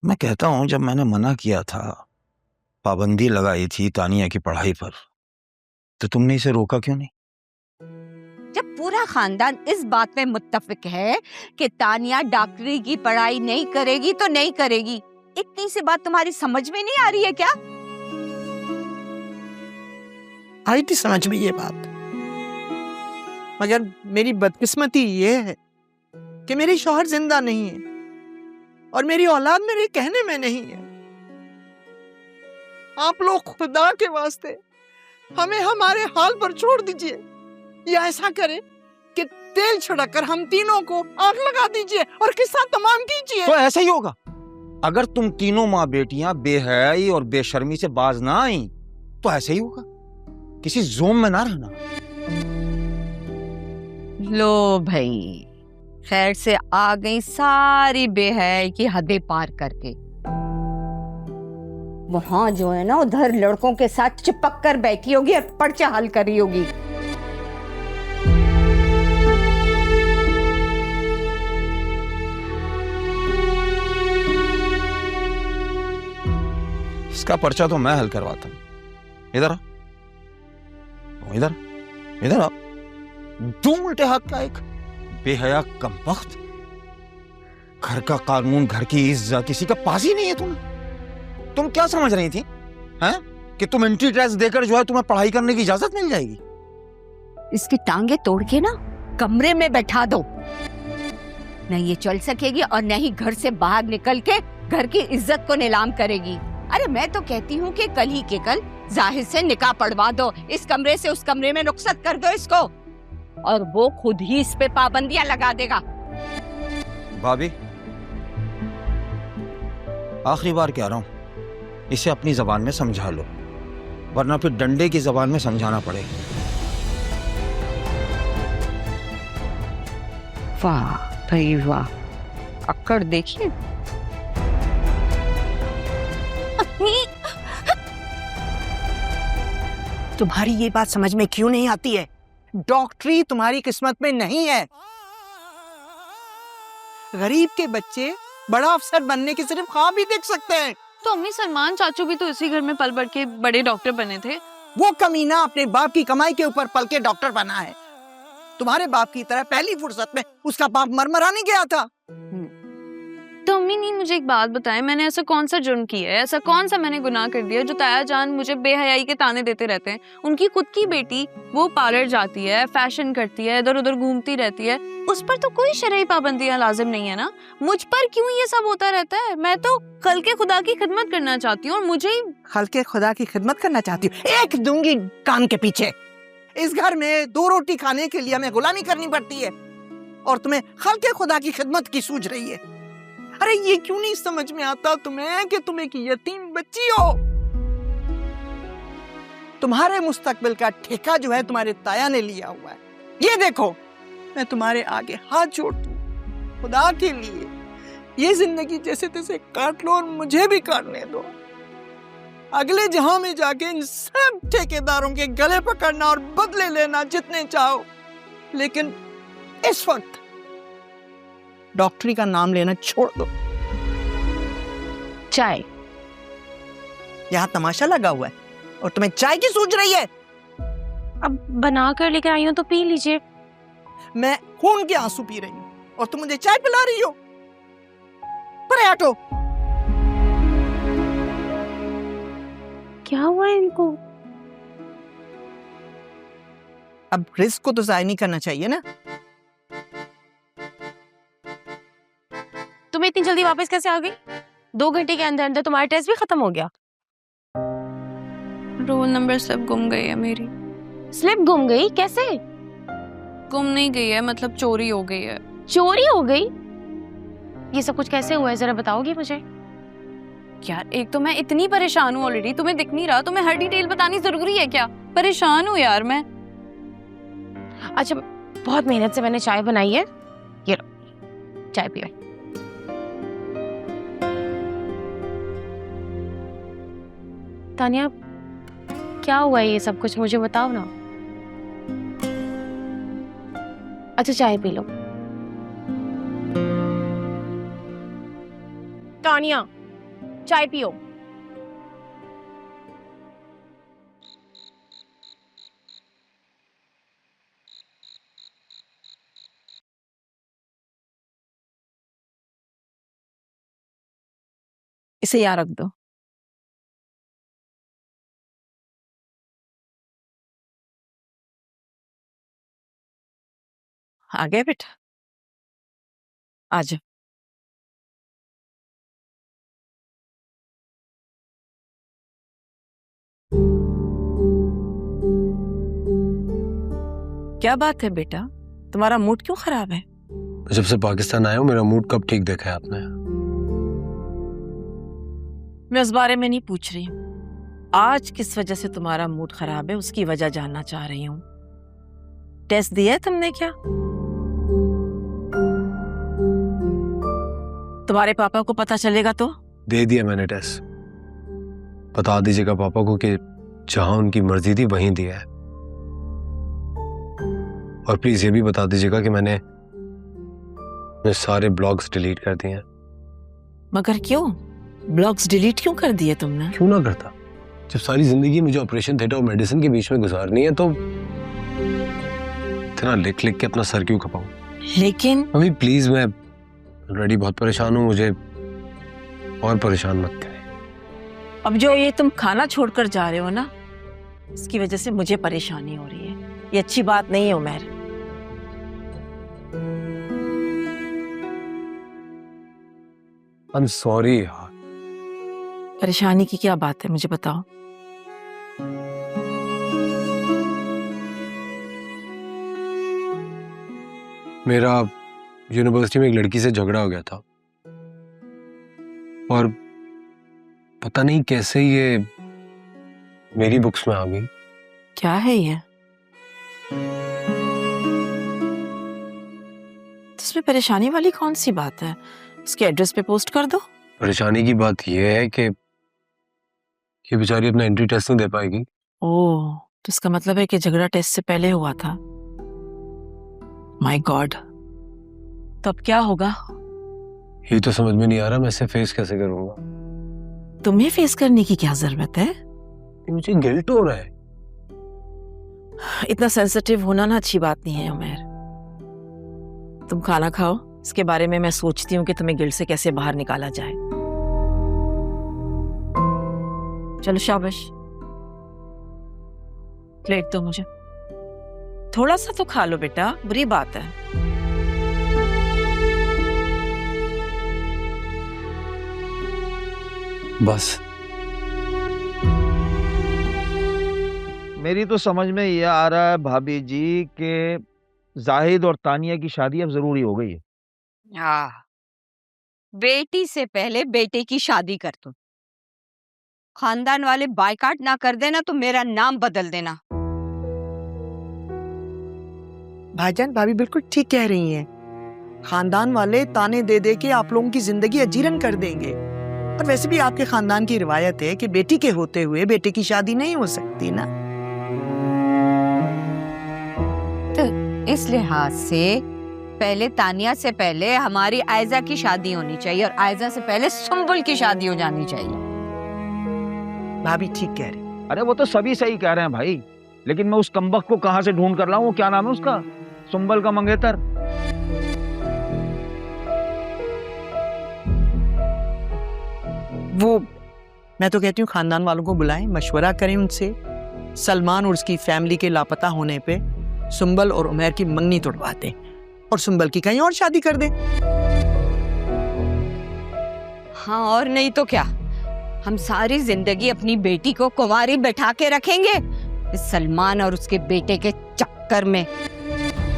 मैं कहता हूं, जब मैंने मना किया था, पाबंदी लगाई थी तानिया की पढ़ाई पर, तो तुमने इसे रोका क्यों नहीं? जब पूरा खानदान इस बात में मुत्तफिक है कि तानिया डॉक्टरी की पढ़ाई नहीं करेगी तो नहीं करेगी, इतनी सी बात तुम्हारी समझ में नहीं आ रही है क्या? आई थी समझ में ये बात, मगर मेरी बदकिस्मती ये है कि मेरी शौहर जिंदा नहीं है और मेरी औलाद मेरे कहने में नहीं है। आप लोग खुदा के वास्ते हमें हमारे हाल पर छोड़ दीजिए, या ऐसा करें कि तेल छिड़ककर हम तीनों को आग लगा दीजिए और किस्सा तमाम कीजिए। तो ऐसा ही होगा। अगर तुम तीनों माँ बेटियां बेहयाई और बेशर्मी से बाज ना आई तो ऐसा ही होगा। किसी जोम में ना रहना। लो भाई, खैर से आ गई सारी बेहयाई की हदें पार करके। वहां जो है ना, उधर लड़कों के साथ चिपक कर बैठी होगी और पर्चा हल कर रही होगी। इसका पर्चा तो मैं हल करवाता हूं। इधर आ, इधर इधर आ। दो उल्टे हाथ का एक बेहया कमबख्त। घर का कानून, घर की इज्जत किसी का पास ही नहीं है। तुम क्या समझ रही थी हैं? कि तुम एंट्री टैक्स देकर जो है तुम्हें पढ़ाई करने की इजाजत मिल जाएगी? इसकी टांगे तोड़ के ना कमरे में बैठा दो। नहीं ये चल सकेगी और नहीं घर से बाहर निकल के घर की इज्जत को नीलाम करेगी। अरे मैं तो कहती हूँ कि कल ही के कल जाहिर से निकाह पढ़वा दो, इस कमरे से उस कमरे में रुखसत कर दो इसको, और वो खुद ही इस पे पाबंदियां लगा देगा। भाभी, आखिरी बार कह रहा हूं, इसे अपनी जबान में समझा लो, वरना फिर डंडे की जबान में समझाना पड़ेगा। वाह भाई वाह, अक्कड़ देखिए। तुम्हारी ये बात समझ में क्यों नहीं आती है? डॉक्टरी तुम्हारी किस्मत में नहीं है। गरीब के बच्चे बड़ा अफसर बनने के सिर्फ ख्वाब ही देख सकते हैं। तो अम्मी, सलमान चाचू भी तो इसी घर में पल बढ़ के बड़े डॉक्टर बने थे। वो कमीना अपने बाप की कमाई के ऊपर पल के डॉक्टर बना है। तुम्हारे बाप की तरह पहली फुर्सत में उसका बाप मरमराने गया था। तो अम्मी नहीं, मुझे एक बात बताएं, मैंने ऐसा कौन सा जुर्म किया है, ऐसा कौन सा मैंने गुनाह कर दिया जो ताया जान मुझे बेहयाई के ताने देते रहते हैं? उनकी खुद की बेटी वो पार्लर जाती है, फैशन करती है, इधर उधर घूमती रहती है, उस पर तो कोई शरई पाबंदियां लाजिम नहीं है ना। मुझ पर क्यों ये सब होता रहता है? मैं तो कल के खुदा की खिदमत करना चाहती हूँ और मुझे ही खल के खुदा की खिदमत करना चाहती हूँ। एक दूंगी कान के पीछे। इस घर में 2 रोटी खाने के लिए हमें गुलामी करनी पड़ती है और तुम्हें खल के खुदा की खिदमत की सूझ रही है। अरे ये क्यों नहीं समझ में आता तुम्हें कि तुम एक यतीम बच्ची हो? तुम्हारे मुस्तकबिल का ठेका जो है तुम्हारे ताया ने लिया हुआ है। ये देखो, मैं तुम्हारे आगे हाथ जोड़ती हूँ, खुदा के लिए ये जिंदगी जैसे तैसे काट लो और मुझे भी काटने दो। अगले जहां में जाके इन सब ठेकेदारों के गले पकड़ना और बदले लेना जितने चाहो, लेकिन इस वक्त डॉक्टरी का नाम लेना छोड़ दो। चाय यहाँ तमाशा लगा हुआ है और तुम्हें चाय की सूझ रही है? अब बना कर लेकर आई हूँ तो पी लीजिए। मैं खून के आंसू पी रही हूँ और तुम मुझे चाय पिला रही हो? परे हटो। क्या हुआ इनको? अब रिस्क को तो जाया नहीं करना चाहिए ना। तुम्हें इतनी जल्दी वापस कैसे आ गई? 2 घंटे के अंदर अंदर तुम्हारा टेस्ट भी खत्म हो गया। रोल नंबर स्लिप गुम गई है मेरी। स्लिप गुम गई? कैसे? गुम नहीं गई है, मतलब चोरी हो गई है। चोरी हो गई? ये सब कुछ कैसे हुआ है, जरा बताओगी मुझे? यार एक तो मैं इतनी परेशान हूँ ऑलरेडी, तुम्हें दिख नहीं रहा? तुम्हें हर डिटेल बतानी जरूरी है क्या? परेशान हूँ यार मैं। अच्छा, बहुत मेहनत से मैंने चाय बनाई है, ये लो चाय पियो। तानिया, क्या हुआ है ये सब कुछ, मुझे बताओ ना। अच्छा चाय पी लो। तानिया, चाय पियो। इसे यहाँ रख दो। आ गए बेटा, आ जाओ। क्या बात है बेटा, तुम्हारा मूड क्यों खराब है? जब से पाकिस्तान आया हूं मेरा मूड कब ठीक देखा है आपने? मैं उस बारे में नहीं पूछ रही हूँ, आज किस वजह से तुम्हारा मूड खराब है उसकी वजह जानना चाह रही हूँ। टेस्ट दिया है तुमने क्या? तुम्हारे पापा को पता चलेगा तो? दे दिया मैंने टेस्ट। बता दीजिएगा पापा को कि जहां उनकी मर्जी थी वहीं दिया है। और प्लीज ये भी बता दीजिएगा कि मैंने सारे ब्लॉग्स डिलीट कर दिए हैं। मगर क्यों? ब्लॉग्स डिलीट क्यों कर दिए तुमने? क्यों ना करता, जब सारी जिंदगी मुझे ऑपरेशन थिएटर और मेडिसिन के बीच में गुजारनी है तो इतना लिख लिख के अपना सर क्यों खपाऊं? लेकिन अभी प्लीज, मैं ऑलरेडी बहुत परेशान हूं, मुझे और परेशान मत करें। अब जो ये तुम खाना छोड़कर जा रहे हो ना, इसकी वजह से मुझे परेशानी हो रही है। ये अच्छी बात नहीं है उमर। आई एम सॉरी यार। परेशानी की क्या बात है मुझे बताओ। मेरा यूनिवर्सिटी में एक लड़की से झगड़ा हो गया था और पता नहीं कैसे ये मेरी बुक्स में आ गई। क्या है ये? इसमें परेशानी वाली कौन सी बात है? उसके एड्रेस पे पोस्ट कर दो। परेशानी की बात यह है कि ये बेचारी अपना एंट्री टेस्ट नहीं दे पाएगी। ओह, तो इसका मतलब है कि झगड़ा टेस्ट से पहले हुआ था। माय गॉड, तो अब क्या होगा? ये तो समझ में नहीं आ रहा मैं इसे फेस कैसे करूंगा। तुम्हें फेस करने की क्या जरूरत है? मुझे गिल्ट हो रहा है। इतना सेंसिटिव होना ना अच्छी बात नहीं है उमर। तुम खाना खाओ, इसके बारे में मैं सोचती हूँ कि तुम्हें गिल्ट से कैसे बाहर निकाला जाए। चलो शाबाश, प्लेट दो मुझे। थोड़ा सा तो खा लो बेटा, बुरी बात है। बस मेरी तो समझ में ये आ रहा है भाभी जी कि जाहिद और तानिया की शादी अब जरूरी हो गई है। हाँ, बेटी से पहले बेटे की शादी कर दो। खानदान वाले बायकाट ना कर देना तो मेरा नाम बदल देना। भाईजान, भाभी बिल्कुल ठीक कह रही हैं। खानदान वाले ताने दे दे के आप लोगों की जिंदगी अजीरन कर देंगे। और वैसे भी आपके खानदान की रिवायत है कि बेटी के होते हुए बेटे की शादी नहीं हो सकती ना। तो इस लिहाज से पहले तानिया से पहले हमारी आयजा की शादी होनी चाहिए और आयजा से पहले सुंबुल की शादी हो जानी चाहिए। भाभी ठीक कह रही। अरे वो तो सभी सही कह रहे हैं भाई, लेकिन मैं उस कमबख्त को कहां से ढूंढ कर लाऊं? वो क्या नाम है उसका? सुंबल का मंगेतर। वो मैं तो कहती हूँ खानदान वालों को बुलाएं, मशवरा करें उनसे। सलमान और उसकी फैमिली के लापता होने पे सुंबल और उमर की मंगनी तोड़वा दें और सुंबल की कहीं और शादी कर दें। हाँ, और नहीं तो क्या, हम सारी जिंदगी अपनी बेटी को कुंवारी बैठा के रखेंगे इस सलमान और उसके बेटे के चक्कर में।